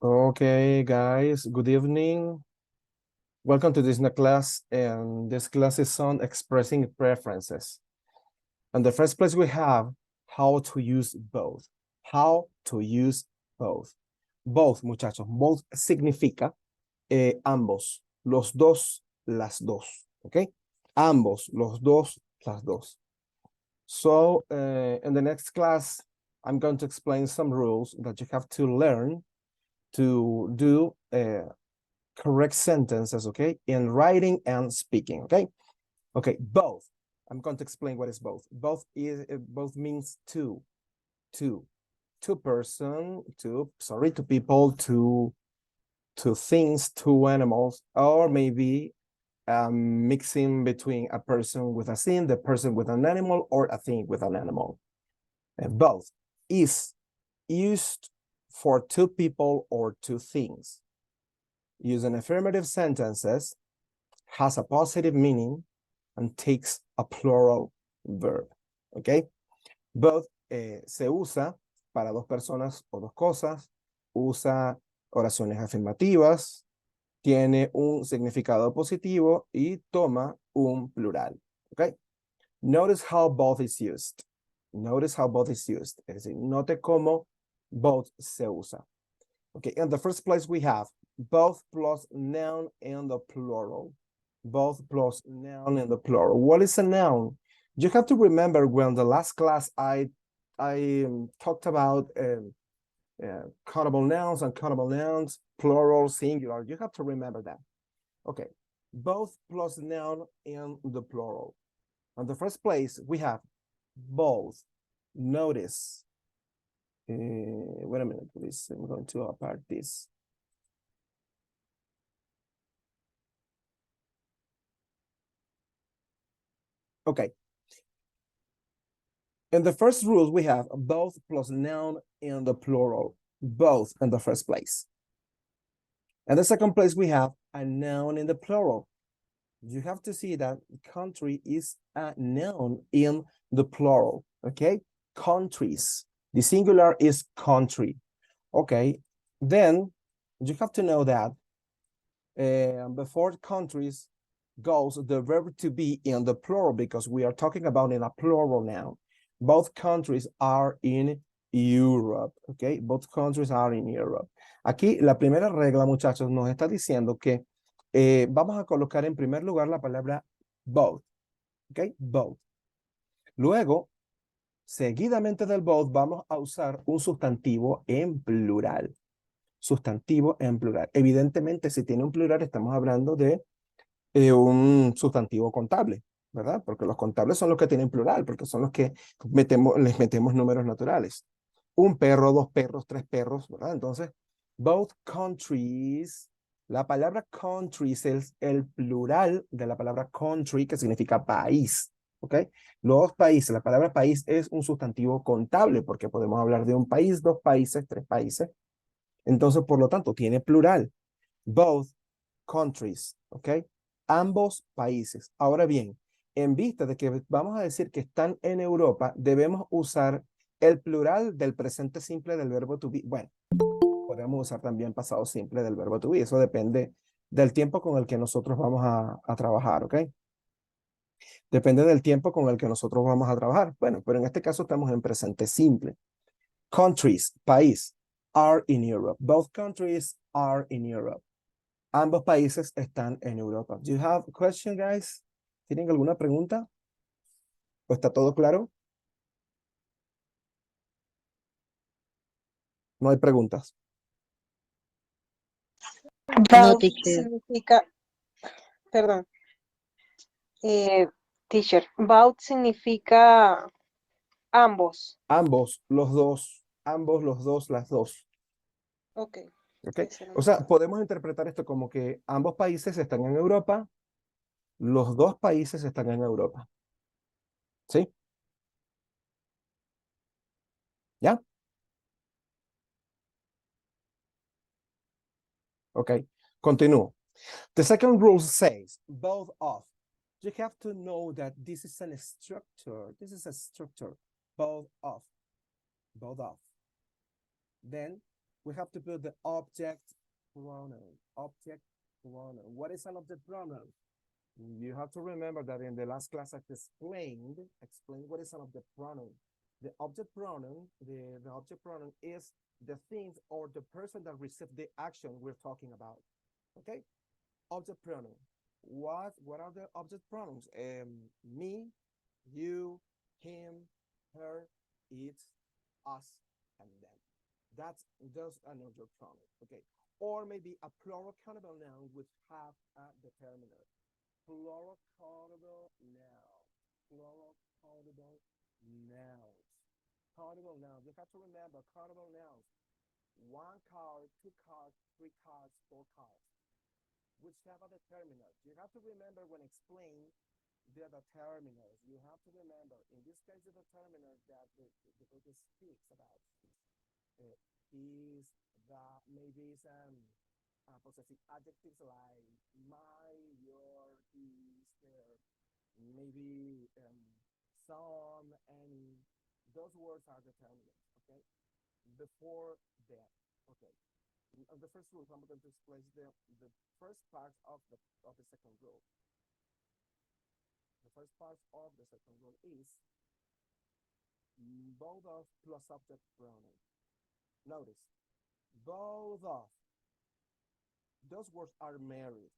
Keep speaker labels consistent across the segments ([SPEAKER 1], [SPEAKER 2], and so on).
[SPEAKER 1] Okay, guys, good evening. Welcome to this new class, and this class is on expressing preferences. And the first place we have how to use both. How to use both. Both, muchachos, both significa ambos, los dos, las dos, okay? Ambos, los dos, las dos. So, in the next class, I'm going to explain some rules that you have to learn to do correct sentences, okay, in writing and speaking, okay? Okay, both. I'm going to explain what is both. Both means two person, two people, two things, two animals, or maybe mixing between a person with a thing, the person with an animal, or a thing with an animal. And both is used for two people or two things. Using affirmative sentences has a positive meaning and takes a plural verb, okay? Both se usa para dos personas o dos cosas, usa oraciones afirmativas, tiene un significado positivo y toma un plural, okay? Notice how both is used. Notice how both is used. Es decir, note cómo both se usa. Okay, in the first place we have both plus noun and the plural. Both plus noun and the plural. What is a noun? You have to remember when the last class I talked about countable nouns, plural, singular. You have to remember that. Okay, both plus noun and the plural. In the first place, we have both. Notice. Wait a minute, please. I'm going to apart this. Okay. In the first rule, we have both plus noun in the plural. Both in the first place. In the second place, we have a noun in the plural. You have to see that country is a noun in the plural, okay? Countries. The singular is country. Okay, then you have to know that before countries goes the verb to be in the plural because we are talking about in a plural now. Both countries are in Europe, okay? Both countries are in Europe. Aquí la primera regla, muchachos, nos está diciendo que vamos a colocar en primer lugar la palabra both, okay? Both. Luego, seguidamente del both, vamos a usar un sustantivo en plural. Sustantivo en plural. Evidentemente, si tiene un plural, estamos hablando de un sustantivo contable, ¿verdad? Porque los contables son los que tienen plural, porque son los que les metemos números naturales. Un perro, dos perros, tres perros, ¿verdad? Entonces, both countries, la palabra countries es el plural de la palabra country, que significa país, ¿ok? Los países, la palabra país es un sustantivo contable, porque podemos hablar de un país, dos países, tres países. Entonces, por lo tanto, tiene plural. Both countries, ¿ok? Ambos países. Ahora bien, en vista de que vamos a decir que están en Europa, debemos usar el plural del presente simple del verbo to be. Bueno, podemos usar también pasado simple del verbo to be. Eso depende del tiempo con el que nosotros vamos a trabajar, ¿ok? Depende del tiempo con el que nosotros vamos a trabajar. Bueno, pero en este caso estamos en presente simple. Countries, país, are in Europe. Both countries are in Europe. Ambos países están en Europa. Do you have a question, guys? ¿Tienen alguna pregunta? ¿O está todo claro? No hay preguntas.
[SPEAKER 2] No,
[SPEAKER 3] Both
[SPEAKER 2] teacher.
[SPEAKER 3] significa, perdón, teacher, both significa ambos.
[SPEAKER 1] Ambos, los dos. Ambos, los dos, las dos.
[SPEAKER 3] Ok.
[SPEAKER 1] ¿Ok?
[SPEAKER 3] Ese era
[SPEAKER 1] O
[SPEAKER 3] mi
[SPEAKER 1] sea,
[SPEAKER 3] punto.
[SPEAKER 1] podemos interpretar esto como que ambos países están en Europa, los dos países están en Europa. ¿Sí? ¿Ya? Ok. Continúo. The second rule says both of. You have to know that this is a structure. This is a structure. Both of. Both of. Then we have to put the object pronoun. Object pronoun. What is an object pronoun? You have to remember that in the last class I explained what is an object pronoun. The object pronoun, the object pronoun is the thing or the person that received the action we're talking about. Okay? Object pronoun. What are the object pronouns? Me, you, him, her, it, us, and them. That's just an object pronoun. Okay. Or maybe a plural countable noun which have a determiner. Plural countable noun. Plural countable nouns. Countable nouns. You have to remember countable nouns. 1 car, 2 cars, 3 cars, 4 cars. Which have a determiner. You have to remember when explain the determiners. You have to remember, in this case, the determiner that the book speaks about is that maybe some possessive adjectives like my, your, his, their, maybe some, and those words are determinants, okay? Before that, okay. The first rule, I'm going to explain the first part of the second rule. The first part of the second rule is both of plus subject pronoun. Notice, both of. Those words are married.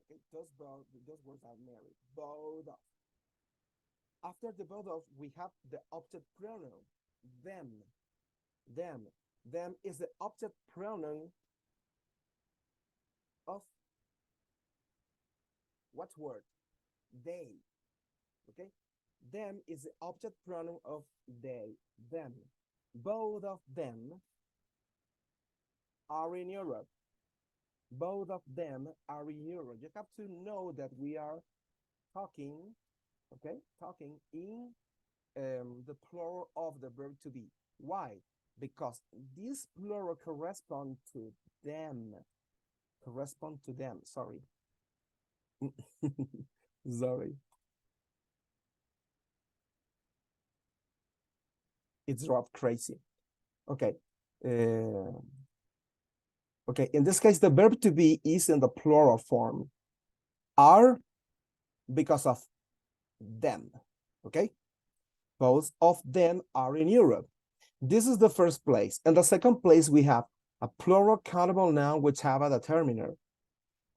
[SPEAKER 1] Okay, those words are married. Both of. After the both of, we have the object pronoun. Them. Them. Them is the object pronoun of what word? They. Okay? Them is the object pronoun of they. Them. Both of them are in Europe. Both of them are in Europe. You have to know that we are talking, okay? Talking in the plural of the verb to be. Why? Because this plural correspond to them. Correspond to them. Sorry. Sorry. It's dropped crazy. Okay. Okay. In this case, the verb to be is in the plural form. Are because of them. Okay. Both of them are in Europe. This is the first place. In the second place, we have a plural countable noun which have a determiner.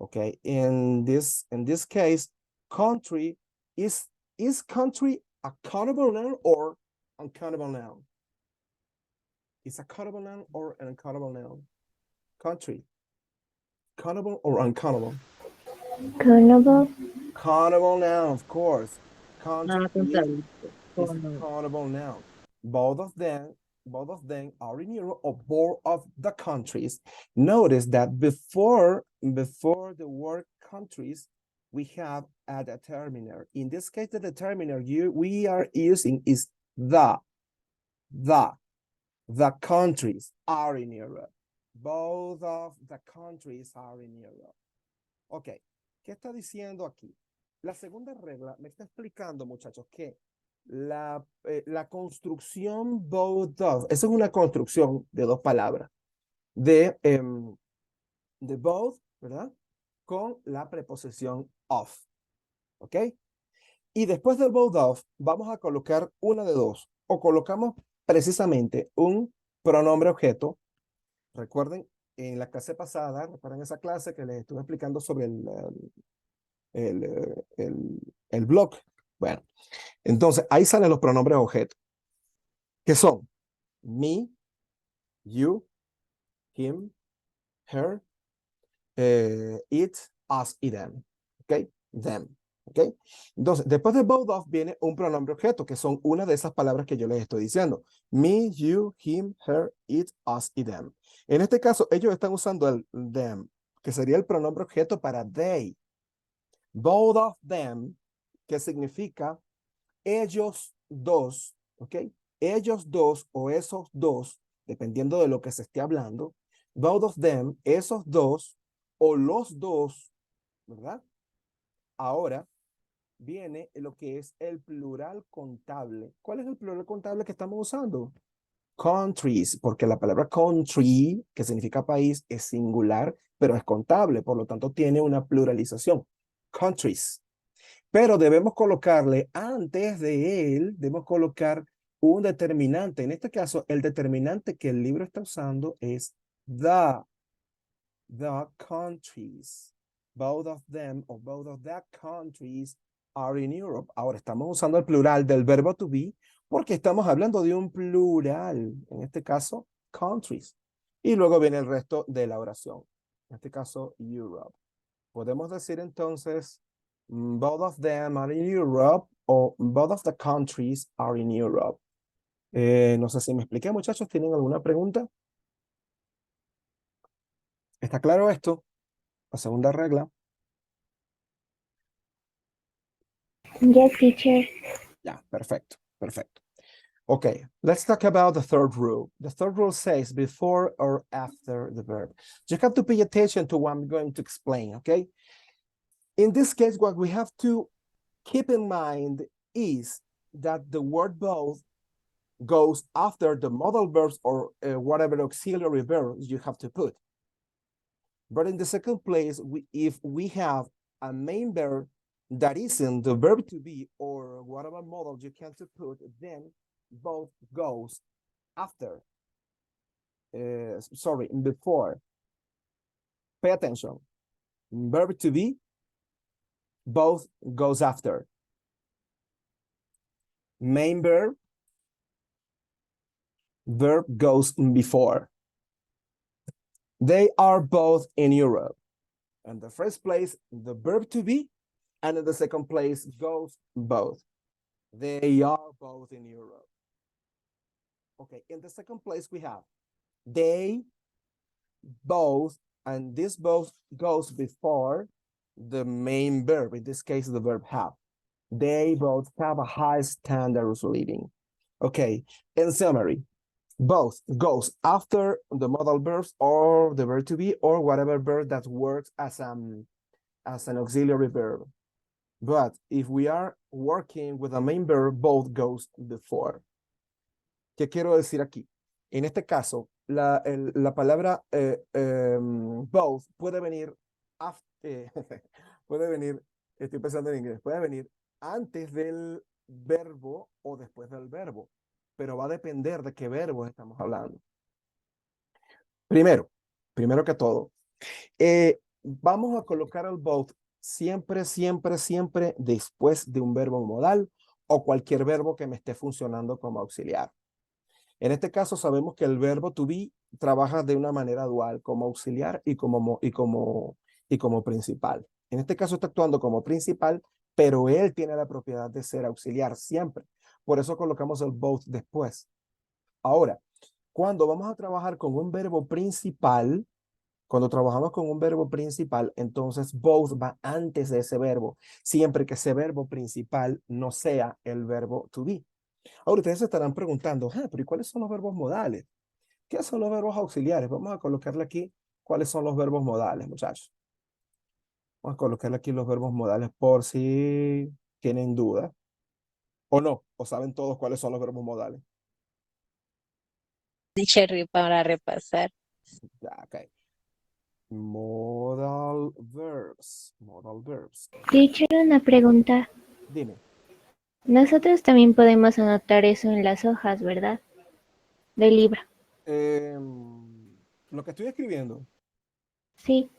[SPEAKER 1] Okay, in this case, country is country a countable noun or uncountable noun? Is a countable noun or an uncountable noun? Country. Countable or uncountable?
[SPEAKER 2] Countable.
[SPEAKER 1] Countable noun, of course. Country
[SPEAKER 2] Contable.
[SPEAKER 1] is a countable noun. Both of them are in Europe, or both of the countries. Notice that before the word countries, we have a determiner. In this case, the determiner we are using is the countries are in Europe. Both of the countries are in Europe. Ok, ¿qué está diciendo aquí? La segunda regla me está explicando, muchachos, que la construcción both of, eso es una construcción de dos palabras, de both, ¿verdad? Con la preposición of, ¿ok? Y después del both of, vamos a colocar una de dos, o colocamos precisamente un pronombre objeto. Recuerden, en la clase pasada, recuerden esa clase que les estuve explicando sobre el blog. Bueno, entonces ahí salen los pronombres objeto, que son me, you, him, her, it, us y them. ¿Ok? Them. ¿Ok? Entonces, después de both of viene un pronombre objeto, que son una de esas palabras que yo les estoy diciendo. Me, you, him, her, it, us y them. En este caso, ellos están usando el them, que sería el pronombre objeto para they. Both of them, que significa ellos dos, ¿ok? Ellos dos o esos dos, dependiendo de lo que se esté hablando, both of them, esos dos o los dos, ¿verdad? Ahora viene lo que es el plural contable. ¿Cuál es el plural contable que estamos usando? countries, porque la palabra country, que significa país, es singular, pero es contable, por lo tanto tiene una pluralización. Countries. Pero debemos colocarle antes de él, debemos colocar un determinante. En este caso, el determinante que el libro está usando es the countries. Both of them or both of the countries are in Europe. Ahora estamos usando el plural del verbo to be porque estamos hablando de un plural. En este caso, countries. Y luego viene el resto de la oración. En este caso, Europe. Podemos decir entonces, both of them are in Europe o both of the countries are in Europe. No sé si me expliqué, muchachos. ¿Tienen alguna pregunta? ¿Está claro esto? La segunda regla.
[SPEAKER 2] Yes, teacher.
[SPEAKER 1] Yeah, perfecto, perfecto. Okay, let's talk about the third rule. The third rule says before or after the verb. You have to pay attention to what I'm going to explain, okay? In this case, what we have to keep in mind is that the word both goes after the modal verbs or whatever auxiliary verbs you have to put. But in the second place, if we have a main verb that isn't the verb to be or whatever modal you can to put, then both goes after. Sorry, before. Pay attention. Verb to be, both goes after. Main verb goes before. They are both in Europe. In the first place, the verb to be, and in the second place goes both. They are both in Europe. Okay, in the second place we have they, both, and this both goes before the main verb, in this case the verb have. They both have a high standard of living. Okay, in summary, both goes after the modal verbs or the verb to be or whatever verb that works as an auxiliary verb. But if we are working with a main verb, both goes before. ¿Qué quiero decir aquí? En este caso, la palabra both puede venir, puede venir, estoy pensando en inglés, puede venir antes del verbo o después del verbo, pero va a depender de qué verbo estamos hablando. Primero que todo, vamos a colocar el both siempre, siempre, siempre después de un verbo modal o cualquier verbo que me esté funcionando como auxiliar. En este caso sabemos que el verbo to be trabaja de una manera dual, como auxiliar y como principal. En este caso está actuando como principal, pero él tiene la propiedad de ser auxiliar siempre. Por eso colocamos el both después. Ahora, cuando vamos a trabajar con un verbo principal, cuando trabajamos con un verbo principal, entonces both va antes de ese verbo, siempre que ese verbo principal no sea el verbo to be. Ahora ustedes se estarán preguntando, pero ¿y cuáles son los verbos modales? ¿Qué son los verbos auxiliares? Vamos a colocarle aquí cuáles son los verbos modales, muchachos. Vamos a colocarle aquí los verbos modales por si tienen duda. O no, o saben todos cuáles son los verbos modales.
[SPEAKER 4] Cherry para repasar.
[SPEAKER 1] Ya, ok. Modal verbs. Modal verbs.
[SPEAKER 2] Teacher, una pregunta.
[SPEAKER 1] Dime.
[SPEAKER 2] Nosotros también podemos anotar eso en las hojas, ¿verdad? Del libro.
[SPEAKER 1] Lo que estoy escribiendo,
[SPEAKER 2] Sí.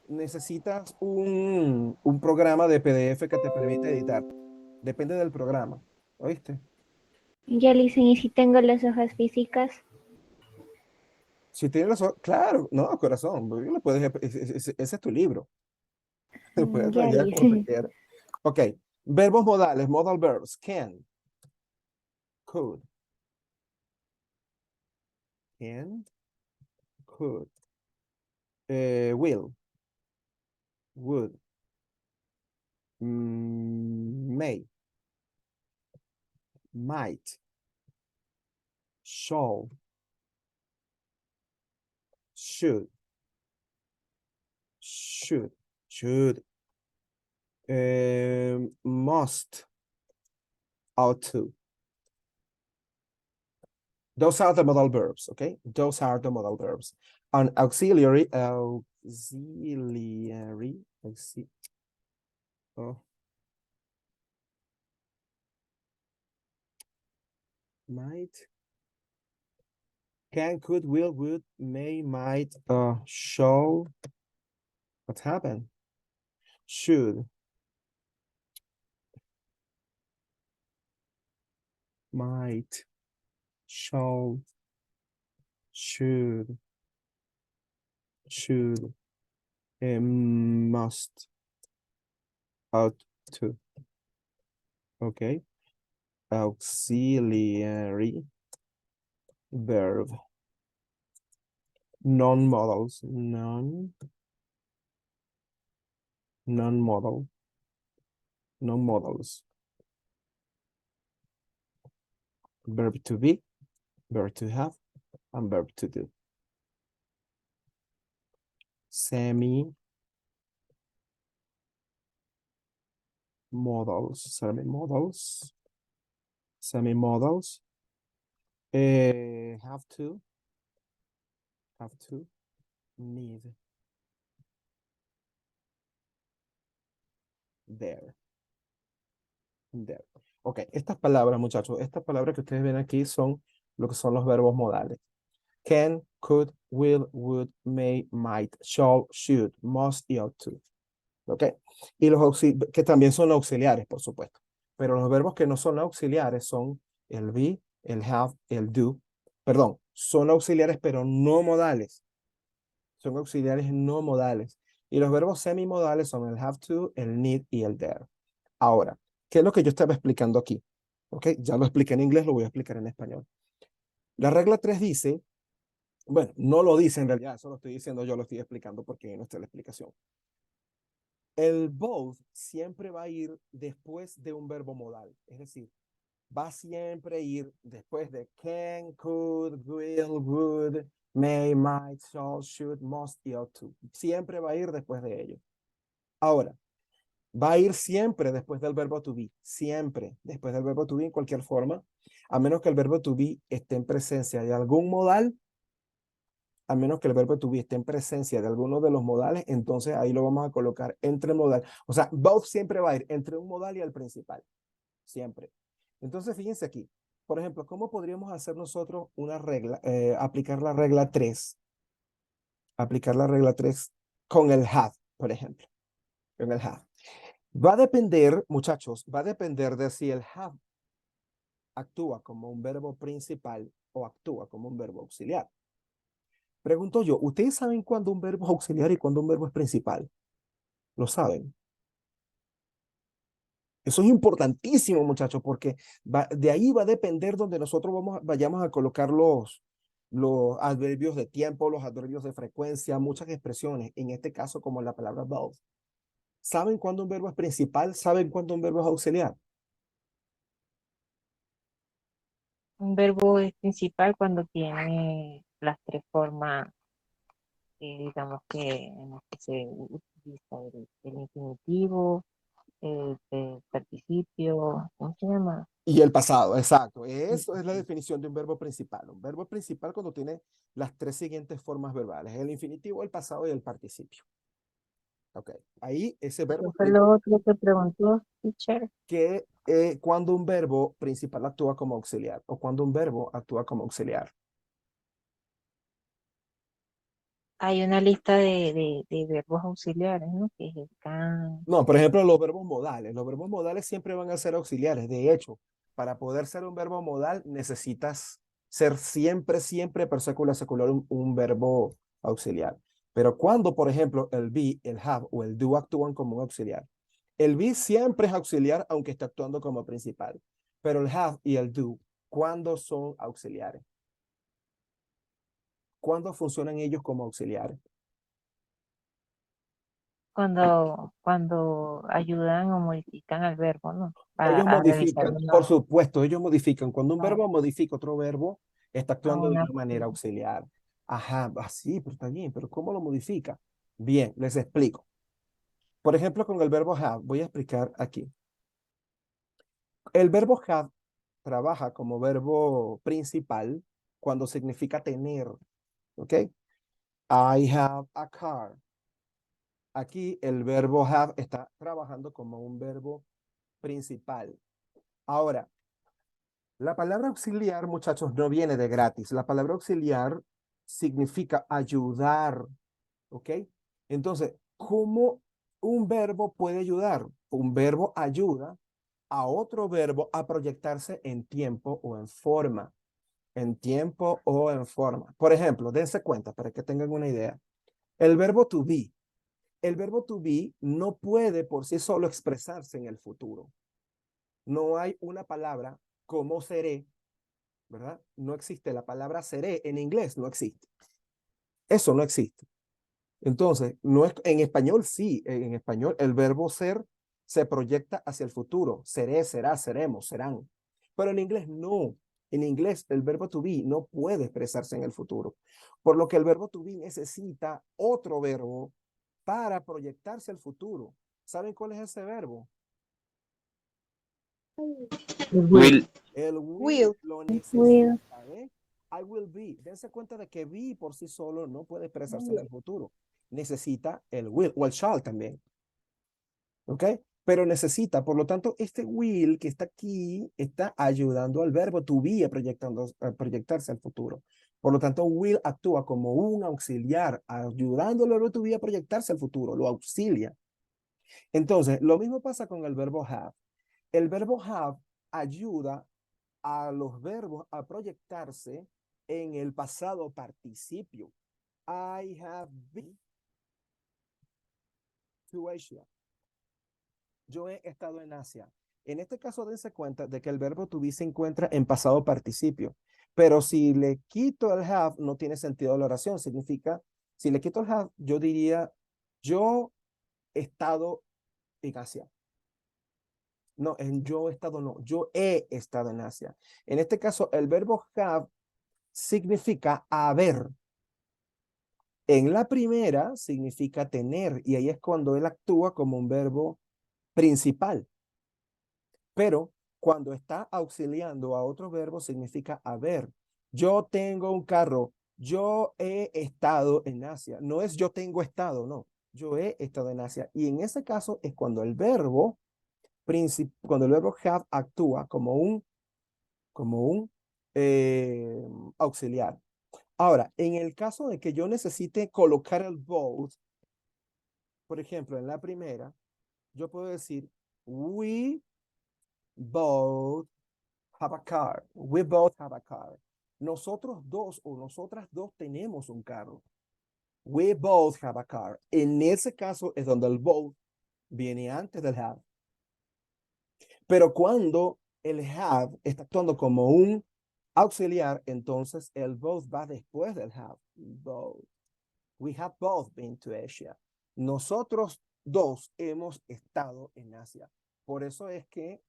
[SPEAKER 1] necesitas un programa de PDF que te permite editar. Depende del programa. ¿Oíste?
[SPEAKER 2] Ya le hice, y si tengo las hojas físicas.
[SPEAKER 1] Si tienes razón, claro, no, corazón, lo puedes, ese es tu libro. Lo puedes
[SPEAKER 2] Ya
[SPEAKER 1] rayar
[SPEAKER 2] le
[SPEAKER 1] como te
[SPEAKER 2] hice.
[SPEAKER 1] quieras. Ok, verbos modales, modal verbs, can, could, could, will, would, may, might, shall, should, must, ought to, Those are the modal verbs, okay? Those are the modal verbs. And auxiliary, oh, might, can, could, will, would, may, might, shall, what happened? Should, might, shall, should, must, ought to. Okay. Auxiliary verb. Non-modals. Non-modal. Non-modals. Verb to be, verb to have, and verb to do. Semi-modals. Semi-modals. Semi-modals. Have to, need, there. Ok, estas palabras, muchachos, estas palabras que ustedes ven aquí son lo que son los verbos modales. Can, could, will, would, may, might, shall, should, must y ought to. Ok, y los que también son auxiliares, por supuesto. Pero los verbos que no son auxiliares son el be, el have, el do. Perdón, son auxiliares pero no modales. Son auxiliares no modales. Y los verbos semimodales son el have to, el need y el there. Ahora, ¿qué es lo que yo estaba explicando aquí? Ok, ya lo expliqué en inglés, lo voy a explicar en español. La regla 3 dice, bueno, no lo dice en realidad, eso lo estoy diciendo yo, lo estoy explicando porque no está la explicación. El both siempre va a ir después de un verbo modal, es decir, va siempre a ir después de can, could, will, would, may, might, shall, should, must y ought to. Siempre va a ir después de ello. Ahora, va a ir siempre después del verbo to be, siempre después del verbo to be en cualquier forma, a menos que el verbo to be esté en presencia de algún modal, a menos que el verbo to be esté en presencia de alguno de los modales, entonces ahí lo vamos a colocar entre modal. O sea, both siempre va a ir entre un modal y el principal, siempre. Entonces, fíjense aquí, por ejemplo, ¿cómo podríamos hacer nosotros una regla, aplicar la regla 3? Aplicar la regla 3 con el have, por ejemplo, con el have. Va a depender, muchachos, va a depender de si el have actúa como un verbo principal o actúa como un verbo auxiliar. Pregunto yo, ¿ustedes saben cuándo un verbo es auxiliar y cuándo un verbo es principal? ¿Lo saben? Eso es importantísimo, muchachos, porque de ahí va a depender donde nosotros vayamos a colocar los adverbios de tiempo, los adverbios de frecuencia, muchas expresiones, en este caso como la palabra both. ¿Saben cuándo un verbo es principal? ¿Saben cuándo un verbo es auxiliar?
[SPEAKER 4] Un verbo es principal cuando tiene las tres formas, digamos que en las que se utiliza el infinitivo, el participio, ¿cómo se llama?
[SPEAKER 1] Y el pasado, exacto. Eso es la definición de un verbo principal. Un verbo principal cuando tiene las tres siguientes formas verbales, el infinitivo, el pasado y el participio. Ok, ahí ese verbo
[SPEAKER 4] Eso fue lo otro que preguntó, teacher.
[SPEAKER 1] que cuando un verbo principal actúa como auxiliar o cuando un verbo actúa como auxiliar.
[SPEAKER 4] Hay una lista de verbos auxiliares, ¿no? Que es el can.
[SPEAKER 1] No, por ejemplo, los verbos modales. Los verbos modales siempre van a ser auxiliares. De hecho, para poder ser un verbo modal necesitas ser siempre, per secula secular, un verbo auxiliar. Pero cuando, por ejemplo, el be, el have o el do actúan como un auxiliar. El be siempre es auxiliar, aunque está actuando como principal. Pero el have y el do, ¿cuándo son auxiliares? ¿Cuándo funcionan ellos como auxiliares?
[SPEAKER 4] Cuando ayudan o modifican al verbo, ¿no?
[SPEAKER 1] Ellos
[SPEAKER 4] A realizar
[SPEAKER 1] modifican, por supuesto, ellos modifican. Cuando un verbo modifica otro verbo, está actuando de
[SPEAKER 4] una
[SPEAKER 1] una manera auxiliar. Ajá, así, pero está bien, pero ¿cómo lo modifica? Bien, les explico. Por ejemplo, con el verbo have, voy a explicar aquí. El verbo have trabaja como verbo principal cuando significa tener, ¿ok? I have a car. Aquí el verbo have está trabajando como un verbo principal. Ahora, la palabra auxiliar, muchachos, no viene de gratis. La palabra auxiliar significa ayudar, ¿ok? Entonces, ¿cómo un verbo puede ayudar? Un verbo ayuda a otro verbo a proyectarse en tiempo o en forma. En tiempo o en forma. Por ejemplo, dense cuenta para que tengan una idea. El verbo to be. El verbo to be no puede por sí solo expresarse en el futuro. No hay una palabra como seré, ¿verdad? No existe la palabra seré en inglés, no existe. Eso no existe. Entonces, no es, en español sí, en español el verbo ser se proyecta hacia el futuro. Seré, será, seremos, serán. Pero en inglés no. En inglés el verbo to be no puede expresarse en el futuro. Por lo que el verbo to be necesita otro verbo para proyectarse al futuro. ¿Saben cuál es ese verbo?
[SPEAKER 5] Will.
[SPEAKER 1] El
[SPEAKER 3] Will.
[SPEAKER 1] lo
[SPEAKER 2] Will.
[SPEAKER 1] necesita, ¿eh? I will be. Dense cuenta de que be por sí solo no puede expresarse en el futuro. Necesita el will o el shall también. ¿Ok? Pero necesita, por lo tanto, este will que está aquí está ayudando al verbo to be a proyectarse al futuro. Por lo tanto, will actúa como un auxiliar, ayudando al verbo to be a proyectarse al futuro, lo auxilia. Entonces, lo mismo pasa con el verbo have. El verbo have ayuda a los verbos a proyectarse en el pasado participio. I have been to Asia. Yo he estado en Asia. En este caso, dense cuenta de que el verbo to be se encuentra en pasado participio. Pero si le quito el have, no tiene sentido la oración. Significa, si le quito el have, yo diría, yo he estado en Asia. No, en yo he estado, no, yo he estado en Asia. En este caso, el verbo have significa haber. En la primera significa tener, y ahí es cuando él actúa como un verbo principal. Pero cuando está auxiliando a otro verbo significa haber. Yo tengo un carro, yo he estado en Asia. No es yo tengo estado, no. Yo he estado en Asia. Y en ese caso es cuando el verbo have actúa como un auxiliar. Ahora, en el caso de que yo necesite colocar el both, por ejemplo, en la primera, yo puedo decir, we both have a car. We both have a car. Nosotros dos o nosotras dos tenemos un carro. We both have a car. En ese caso es donde el both viene antes del have. Pero cuando el have está actuando como un auxiliar, entonces el both va después del have. Both. We have both been to Asia. Nosotros dos hemos estado en Asia. Por eso es que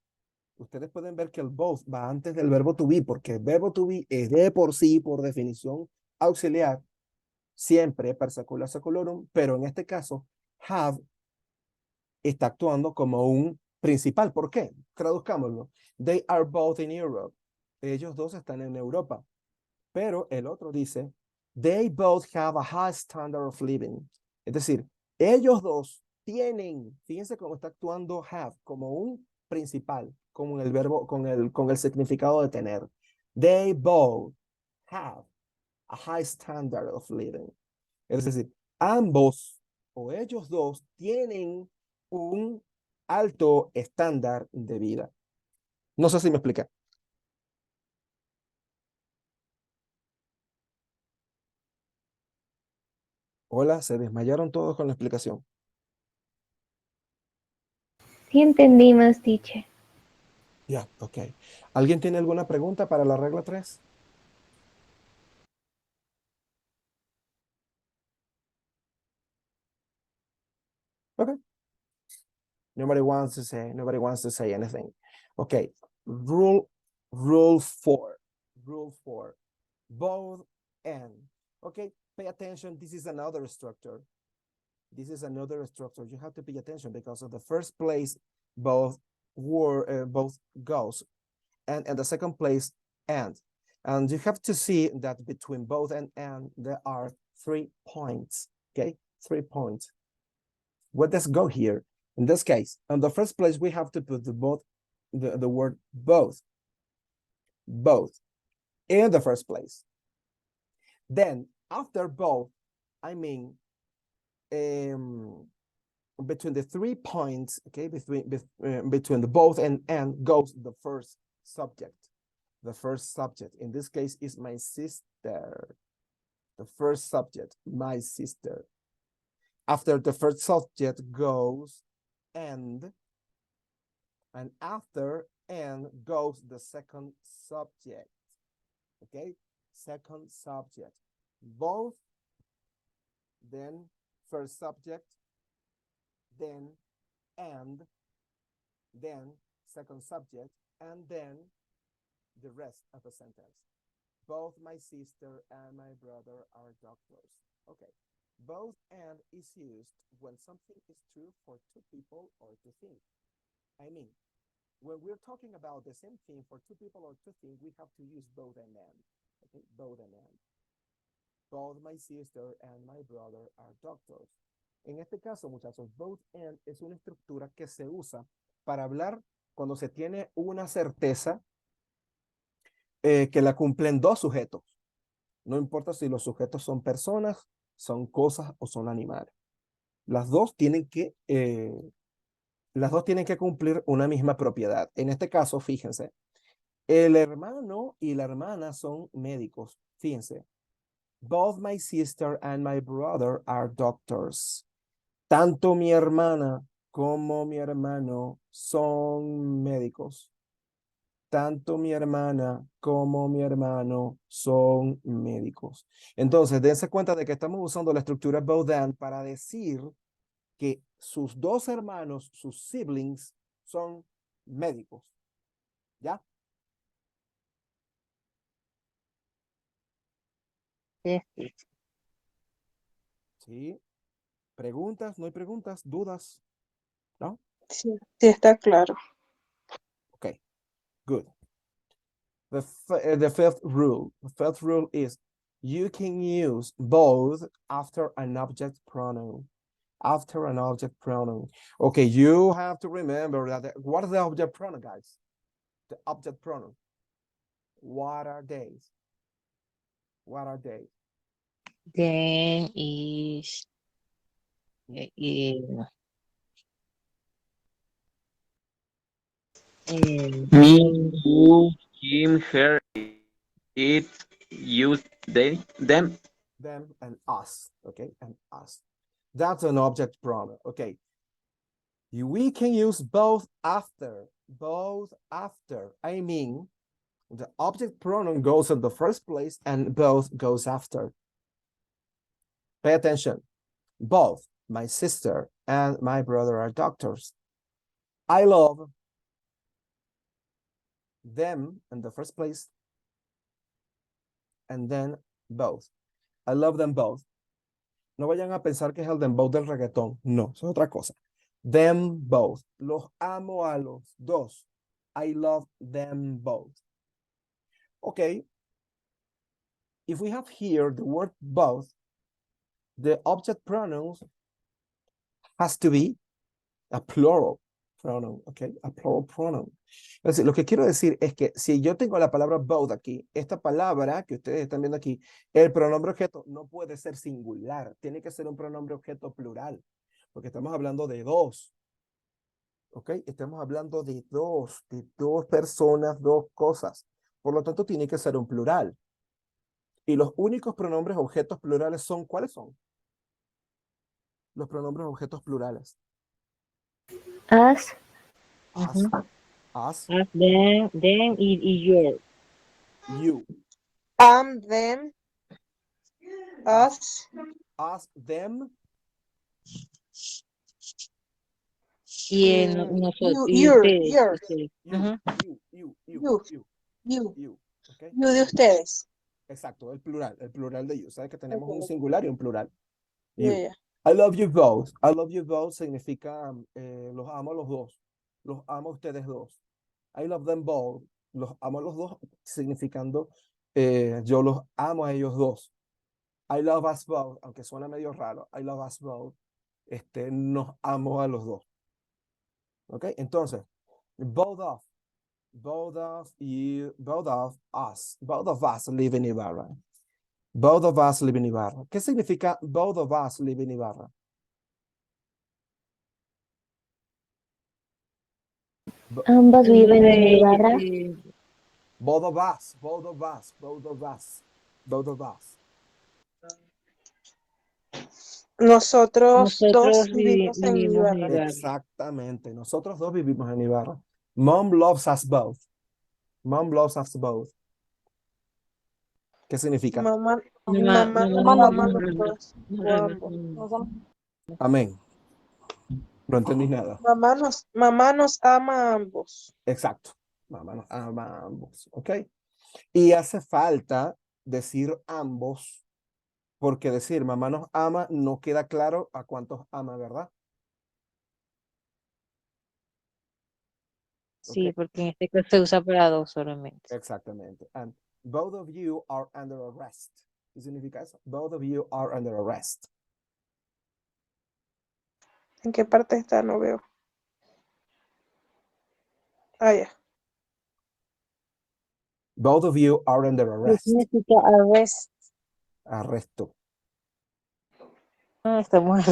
[SPEAKER 1] ustedes pueden ver que el both va antes del verbo to be, porque el verbo to be es de por sí, por definición, auxiliar, siempre per secula seculorum, pero en este caso, have está actuando como un principal. ¿Por qué? Traduzcámoslo. They are both in Europe. Ellos dos están en Europa. Pero el otro dice, they both have a high standard of living. Es decir, ellos dos tienen, fíjense cómo está actuando have, como un principal, con el verbo, con el significado de tener. They both have a high standard of living. Es decir, ambos o ellos dos tienen un alto estándar de vida. No sé si me expliqué. Hola, se desmayaron todos con la explicación.
[SPEAKER 2] Sí entendimos, teacher.
[SPEAKER 1] Ya, ok. ¿Alguien tiene alguna pregunta para la regla 3? Okay. Nobody wants to say anything. Okay. Rule 4. Rule 4. Both and. Okay. Pay attention. This is another structure. This is another structure. You have to pay attention because of the first place, both goes, and the second place, and. And you have to see that between both and there are 3 points, okay? 3 points. What does go here? In this case, in the first place, we have to put the word both in the first place. Then after both, I mean, between the 3 points, okay, between the both and goes the first subject. The first subject in this case is my sister. The first subject, my sister. After the first subject goes and after and goes the second subject. Okay, second subject. Both, then first subject, then and, then second subject, and then the rest of the sentence. Both my sister and my brother are doctors. Okay. Both and is used when something is true for 2 people or 2 things. I mean, when we're talking about the same thing for 2 people or 2 things, we have to use both and. Okay, both and. Both my sister and my brother are doctors. En este caso, muchachos, both and es una estructura que se usa para hablar cuando se tiene una certeza que la cumplen 2 sujetos. No importa si los sujetos son personas, son cosas o son animales. Las dos tienen que cumplir una misma propiedad. En este caso, fíjense, el hermano y la hermana son médicos. Fíjense. Both my sister and my brother are doctors. Tanto mi hermana como mi hermano son médicos. Tanto mi hermana como mi hermano son médicos. Entonces, dense cuenta de que estamos usando la estructura both and para decir que sus 2 hermanos, sus siblings, son médicos. ¿Ya?
[SPEAKER 4] Yes, teacher.
[SPEAKER 1] ¿Sí? ¿Preguntas? ¿No hay preguntas? ¿Dudas? ¿No?
[SPEAKER 3] Sí, sí está claro.
[SPEAKER 1] Okay, good. The fifth rule. The fifth rule is you can use both after an object pronoun. After an object pronoun. Okay, you have to remember that. What is the object pronoun, guys? The object pronoun. What are they? What are they?
[SPEAKER 4] Then is
[SPEAKER 5] Me, you, him, her, it, you, they, them.
[SPEAKER 1] Them and us. Okay, and us. That's an object pronoun. Okay. We can use both after. Both after. I mean, the object pronoun goes in the first place and both goes after. Pay attention. Both my sister and my brother are doctors. I love them in the first place and then both. I love them both. No vayan a pensar que es el them both del reggaetón. No, eso es otra cosa. Them both. Los amo a los dos. I love them both. Okay. If we have here the word both, the object pronouns has to be a plural pronoun, okay? A plural pronoun. Entonces, lo que quiero decir es que si yo tengo la palabra both aquí, esta palabra que ustedes están viendo aquí, el pronombre objeto no puede ser singular, tiene que ser un pronombre objeto plural, porque estamos hablando de 2. ¿Ok? Estamos hablando de 2 personas, 2 cosas. Por lo tanto, tiene que ser un plural. Y los únicos pronombres objetos plurales son, ¿cuáles son? Los pronombres objetos plurales.
[SPEAKER 2] Us,
[SPEAKER 1] Us, us,
[SPEAKER 4] us, them y your.
[SPEAKER 1] you,
[SPEAKER 3] Them, us,
[SPEAKER 1] them,
[SPEAKER 4] Y
[SPEAKER 3] mm,
[SPEAKER 4] nosotros, y
[SPEAKER 3] your,
[SPEAKER 4] ustedes.
[SPEAKER 1] you,
[SPEAKER 4] Ajá.
[SPEAKER 1] you. ¿Ok?
[SPEAKER 3] you de ustedes.
[SPEAKER 1] Exacto, el plural de you. Sabes que tenemos
[SPEAKER 3] Ok.
[SPEAKER 1] un singular y un plural.
[SPEAKER 3] Ya,
[SPEAKER 1] You.
[SPEAKER 3] ya.
[SPEAKER 1] I love you both. I love you both significa los amo a los dos. Los amo a ustedes dos. I love them both. Los amo a los dos significando yo los amo a ellos dos. I love us both, aunque suena medio raro. I love us both. Nos amo a los dos. ¿Ok? Entonces, both of you, both of us live in Ibarra. Both of us live in Ibarra. ¿Qué significa both of us live in Ibarra?
[SPEAKER 2] Ambos viven en Ibarra.
[SPEAKER 1] Both of us, both of us, both of us, both of us.
[SPEAKER 3] Nosotros dos
[SPEAKER 4] Nosotros
[SPEAKER 3] vivimos en
[SPEAKER 4] vivimos en
[SPEAKER 3] Ibarra.
[SPEAKER 4] Ibarra.
[SPEAKER 1] Exactamente. Nosotros dos vivimos en Ibarra. Mom loves us both. Mom loves us both. ¿Qué significa?
[SPEAKER 3] Mamá,
[SPEAKER 4] Mamá,
[SPEAKER 3] mamá nos
[SPEAKER 4] mamá,
[SPEAKER 3] ama a los
[SPEAKER 4] mamá,
[SPEAKER 3] dos, o ambos.
[SPEAKER 1] Amén. No entendí nada.
[SPEAKER 3] Mamá nos ama a ambos.
[SPEAKER 1] Exacto. Mamá nos ama a ambos. ¿Ok? Y hace falta decir ambos, porque decir mamá nos ama no queda claro a cuántos ama, ¿verdad?
[SPEAKER 4] Sí,
[SPEAKER 1] Ok.
[SPEAKER 4] porque en este caso se usa para dos solamente.
[SPEAKER 1] Exactamente. And both of you are under arrest. ¿Qué significa eso? Both of you are under arrest.
[SPEAKER 3] ¿En qué parte está? No veo. Ah, ya.
[SPEAKER 1] Both of you are under
[SPEAKER 4] ¿Qué
[SPEAKER 1] arrest.
[SPEAKER 4] significa arrest?
[SPEAKER 1] Arresto.
[SPEAKER 4] Ah, estamos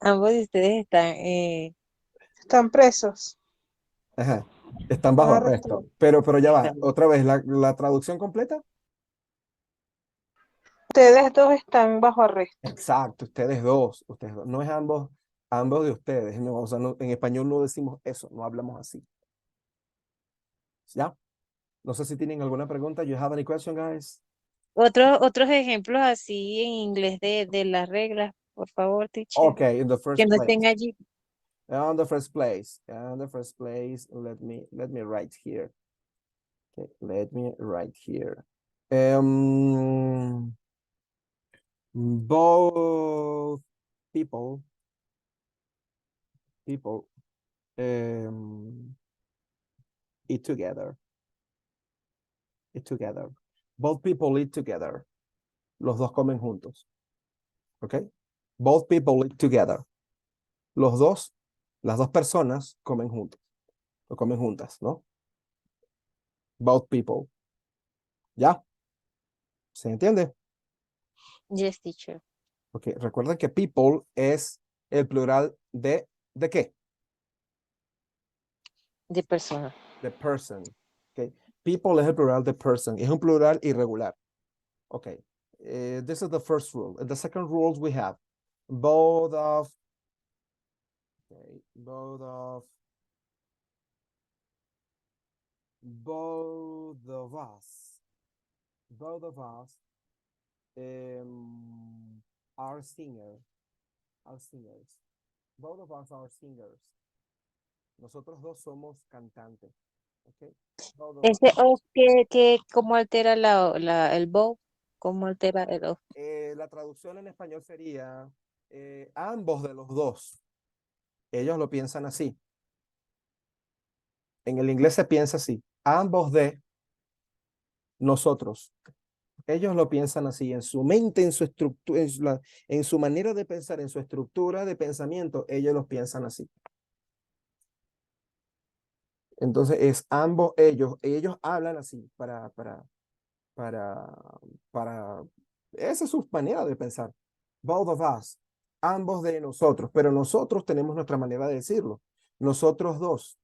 [SPEAKER 4] ambos de ustedes están
[SPEAKER 3] Están presos.
[SPEAKER 1] Ajá. Están bajo
[SPEAKER 3] Están
[SPEAKER 1] arresto.
[SPEAKER 3] arrestados.
[SPEAKER 1] Pero ya va.
[SPEAKER 4] están-
[SPEAKER 1] Otra vez, la traducción completa.
[SPEAKER 3] Ustedes dos están bajo arresto.
[SPEAKER 1] Exacto, ustedes dos. No es ambos de ustedes. No, o sea, en español no decimos eso, no hablamos así. ¿Ya? No sé si tienen alguna pregunta. You have any question, guys?
[SPEAKER 4] otros ejemplos así en inglés de las reglas, por favor, teacher.
[SPEAKER 1] Okay, in the
[SPEAKER 4] Que
[SPEAKER 1] first
[SPEAKER 4] no
[SPEAKER 1] place.
[SPEAKER 4] estén allí.
[SPEAKER 1] On the first place. Let me write here. Okay, let me write here. Both people eat together. Eat together. Both people eat together. Los dos comen juntos. Okay? Both people eat together. Las dos personas comen juntos. O comen juntas, ¿no? Both people. ¿Ya? ¿Se entiende?
[SPEAKER 4] Yes, teacher.
[SPEAKER 1] Ok, recuerden que people es el plural ¿de qué?
[SPEAKER 4] De persona.
[SPEAKER 1] De person. Okay. People es el plural de person. Es un plural irregular. Okay. This is the first rule. The second rules we have both of. Okay. Both of us. Both of us are singers. Are singers. Both of us are singers. Nosotros dos somos cantantes. Okay. Both of us.
[SPEAKER 4] Ese of que cómo altera el bow, cómo altera el of.
[SPEAKER 1] La traducción en español sería ambos de los dos. Ellos lo piensan así. En el inglés se piensa así. Ambos de nosotros. Ellos lo piensan así. En su mente, en su estructura, en su manera de pensar, en su estructura de pensamiento, ellos los piensan así. Entonces es ambos, ellos hablan así para, esa es su manera de pensar. Both of us, ambos de nosotros, pero nosotros tenemos nuestra manera de decirlo. Nosotros dos.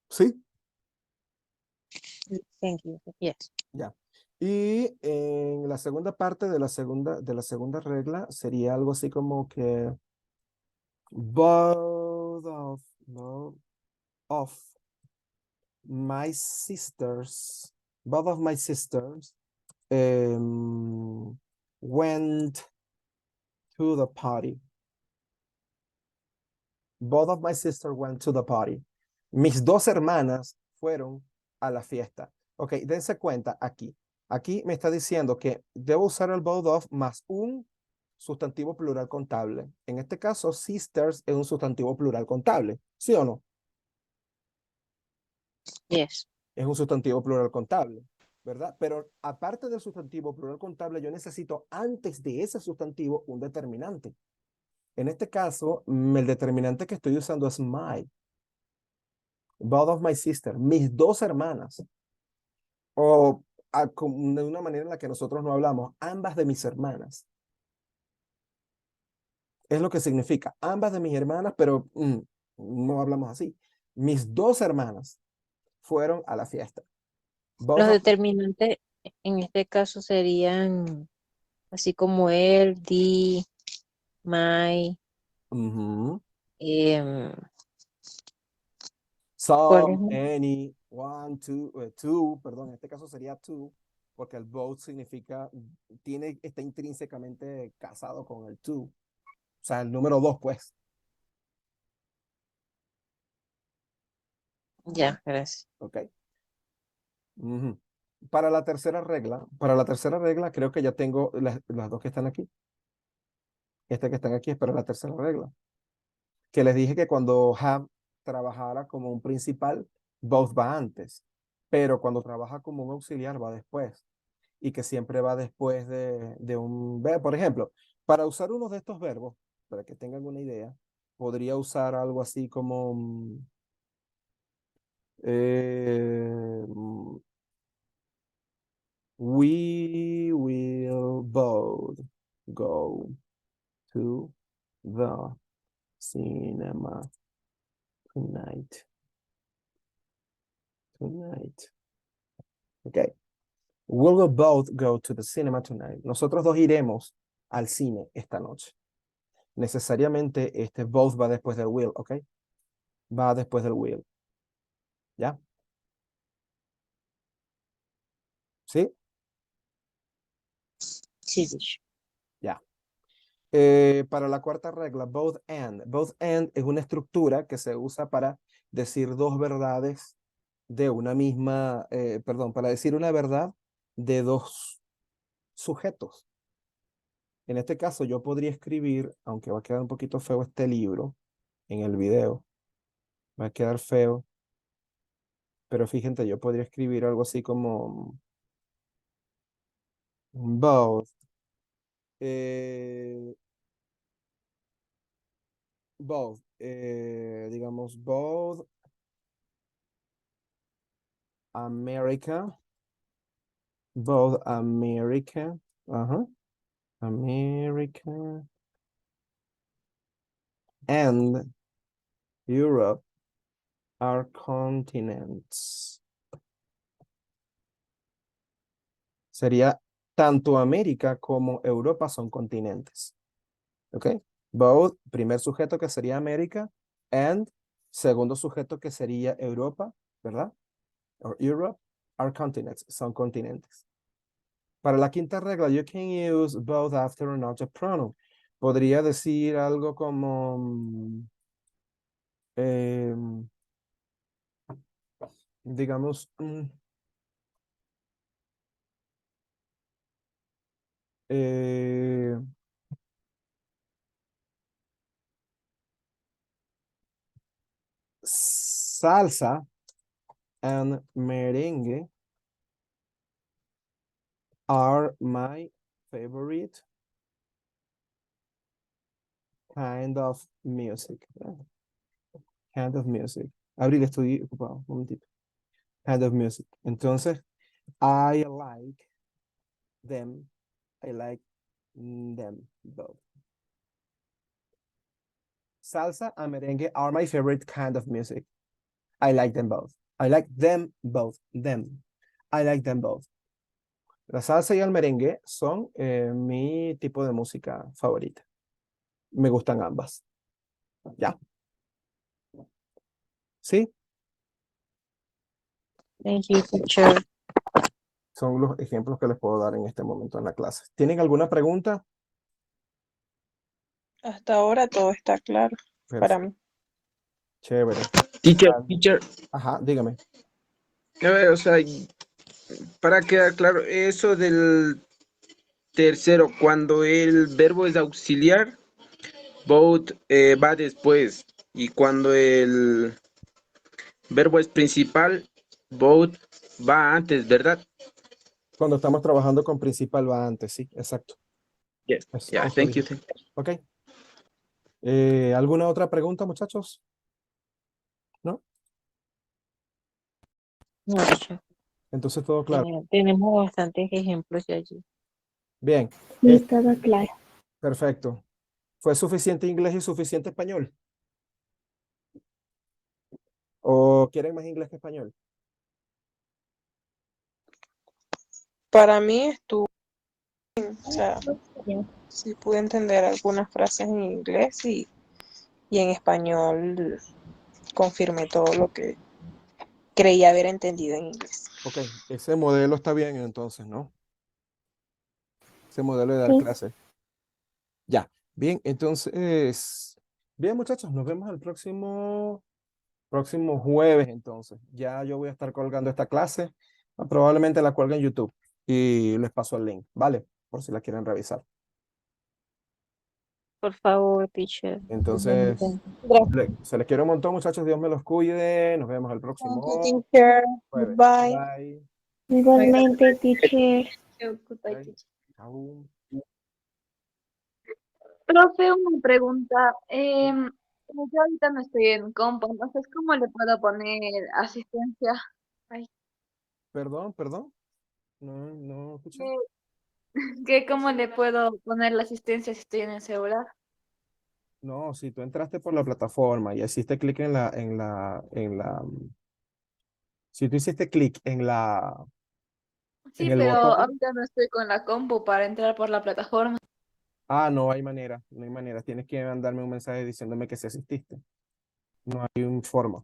[SPEAKER 1] ¿Sí?
[SPEAKER 4] Thank you. Yes.
[SPEAKER 1] Ya. Y en la segunda parte de la segunda regla sería algo así como que both of my sisters, both of my sisters went to the party. Both of my sisters went to the party. Mis dos hermanas fueron a la fiesta. Ok, dense cuenta aquí. Aquí me está diciendo que debo usar el both of más un sustantivo plural contable. En este caso, sisters es un sustantivo plural contable. ¿Sí o no?
[SPEAKER 4] Yes.
[SPEAKER 1] es un sustantivo plural contable, ¿verdad? Pero aparte del sustantivo plural contable, yo necesito antes de ese sustantivo un determinante. En este caso, el determinante que estoy usando es my. Both of my sisters, mis dos hermanas. O de una manera en la que nosotros no hablamos, ambas de mis hermanas. Es lo que significa, ambas de mis hermanas, pero no hablamos así. Mis dos hermanas fueron a la fiesta. Both
[SPEAKER 4] Los
[SPEAKER 1] of-
[SPEAKER 4] determinantes en este caso serían así como el, the, my,
[SPEAKER 1] Ujú.
[SPEAKER 4] em, ¿cuál es
[SPEAKER 1] Some,
[SPEAKER 4] más?
[SPEAKER 1] any, one, two, perdón, en este caso sería two, porque el both significa, está intrínsecamente casado con el two. O sea, el número dos, pues.
[SPEAKER 4] Ya, gracias.
[SPEAKER 1] ¿Ok? Ujú. Para la tercera regla, creo que ya tengo las dos que están aquí. Esta que están aquí es para la tercera regla. Que les dije que cuando have trabajara como un principal, both va antes. Pero cuando trabaja como un auxiliar va después. Y que siempre va después de un verbo. Por ejemplo, para usar uno de estos verbos, para que tengan una idea, podría usar algo así como eh, mm, we will both go to the cinema tonight. Tonight. Okay. We'll both go to the cinema tonight. Nosotros dos iremos al cine esta noche. Necesariamente este both va después del will, ¿ok? Va después del will. ¿Ya? ¿Sí?
[SPEAKER 4] Sí, dicho.
[SPEAKER 1] Ya. Para la cuarta regla, both and. Both and es una estructura que se usa para decir dos verdades de una misma, perdón, para decir una verdad de dos sujetos. En este caso, yo podría escribir, aunque va a quedar un poquito feo este libro en el video, va a quedar feo, pero fíjense, yo podría escribir algo así como both. Eh, both, digamos, both America, both America, ajá, America and Europe are continents. Sería tanto América como Europa son continentes. ¿Ok? Both, primer sujeto que sería América, and segundo sujeto que sería Europa, ¿verdad? Or Europe, are continents, son continentes. Para la quinta regla, you can use both after an object pronoun. Podría decir algo como, digamos, eh, salsa and merengue are my favorite kind of music. Kind of music. Abril, estoy ocupado, un momentito. Kind of music. Entonces, I like them. I like them both. Salsa and merengue are my favorite kind of music. I like them both. I like them both. Them. I like them both. La salsa y el merengue son mi tipo de música favorita. Me gustan ambas. ¿Ya? ¿Sí?
[SPEAKER 4] Thank you, teacher.
[SPEAKER 1] Son los ejemplos que les puedo dar en este momento en la clase. ¿Tienen alguna pregunta?
[SPEAKER 3] Hasta ahora todo está claro para
[SPEAKER 1] Perfecto.
[SPEAKER 3] mí.
[SPEAKER 1] Chévere.
[SPEAKER 5] Teacher,
[SPEAKER 1] Ajá, dígame.
[SPEAKER 5] a ver, o sea, para quedar claro, eso del tercero, cuando el verbo es auxiliar, both va después, y cuando el verbo es principal, both va antes, ¿verdad?
[SPEAKER 1] Cuando estamos trabajando con principal va antes, sí, exacto.
[SPEAKER 5] Yes. Yeah,
[SPEAKER 1] Es
[SPEAKER 5] thank you.
[SPEAKER 1] correcto. Ok. ¿Alguna otra pregunta, muchachos? ¿No?
[SPEAKER 4] No, teacher.
[SPEAKER 1] Entonces todo claro.
[SPEAKER 4] Tenemos bastantes ejemplos de allí.
[SPEAKER 1] Bien,
[SPEAKER 2] Sí, todo claro.
[SPEAKER 1] perfecto. ¿Fue suficiente inglés y suficiente español? ¿O quieren más inglés que español?
[SPEAKER 3] Para mí estuvo, o sea, sí pude entender algunas frases en inglés y en español confirmé todo lo que creía haber entendido en inglés.
[SPEAKER 1] Ok, ese modelo está bien entonces, ¿no? Ese modelo de dar
[SPEAKER 2] Sí.
[SPEAKER 1] clase. Ya, bien, entonces, bien muchachos, nos vemos el próximo jueves entonces. Ya yo voy a estar colgando esta clase. Probablemente la cuelgue en YouTube y les paso el link, ¿vale? Por si la quieren revisar.
[SPEAKER 4] Por favor, teacher.
[SPEAKER 1] Entonces,
[SPEAKER 3] Gracias.
[SPEAKER 1] se les quiere un montón, muchachos. Dios me los cuide. Nos vemos el próximo
[SPEAKER 3] Teacher.
[SPEAKER 1] jueves.
[SPEAKER 3] Bye.
[SPEAKER 1] Bye.
[SPEAKER 2] Igualmente, teacher.
[SPEAKER 1] Bye. Chao.
[SPEAKER 6] Profe, una pregunta. Yo ahorita no estoy en compo, entonces, ¿cómo le puedo poner asistencia? Ay,
[SPEAKER 1] Perdón. No escuché.
[SPEAKER 6] ¿cómo le puedo poner la asistencia si estoy en el celular?
[SPEAKER 1] No, si tú entraste por la plataforma y hiciste clic si tú hiciste clic en
[SPEAKER 6] Sí,
[SPEAKER 1] el
[SPEAKER 6] pero
[SPEAKER 1] botón,
[SPEAKER 6] ahorita no estoy con la compu para entrar por la plataforma.
[SPEAKER 1] no hay manera. Tienes que mandarme un mensaje diciéndome que sí asististe. No hay un forma.